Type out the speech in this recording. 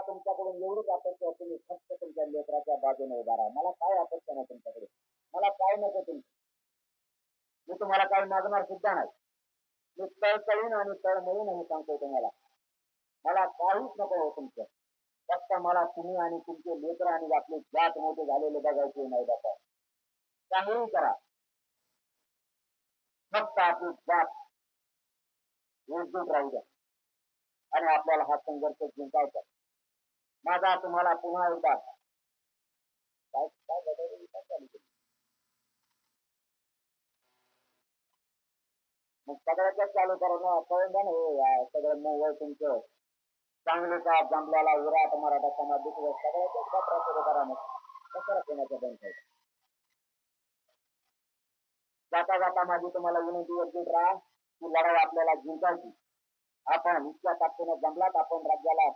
तुमच्याकडून एवढीच अपेक्षा आहे, तुम्ही फक्त तुमच्या लेकराच्या बाजूने उभा राहा. मला काय अपेक्षा नाही तुमच्याकडे, मला काय नको तुमचं, मी तुम्हाला काही मागणार सुद्धा नाही. मी तळतळून आणि तळमळून सांगतो तुम्हाला, मला काहीच नको हो तुमचं. फक्त मला तुम्ही आणि तुमचे लेकर आणि आपले जात मोठे झालेले बघायचे नाही. बाबा काहीही करा, फक्त आपली जात एकजूट राहू द्या आणि आपल्याला हा संघर्ष जिंकायचा. माझा तुम्हाला पुन्हा एकदा काय मग सगळ्याच चालू करा ना, कळून द्या ना सगळं मोबाईल तुमचं. चांगले का जमल्याला विराट मराठा समाज दुसरं सगळ्याच पत्रा सुरू करा. मग कशाला कोणाच्या बंद जाता जाता माझी तुम्हाला विनंती एकजूट राहा. ही लढाई आपल्याला जिंकायची. आपण इतक्या ताकदीने जमलात आपण राज्याला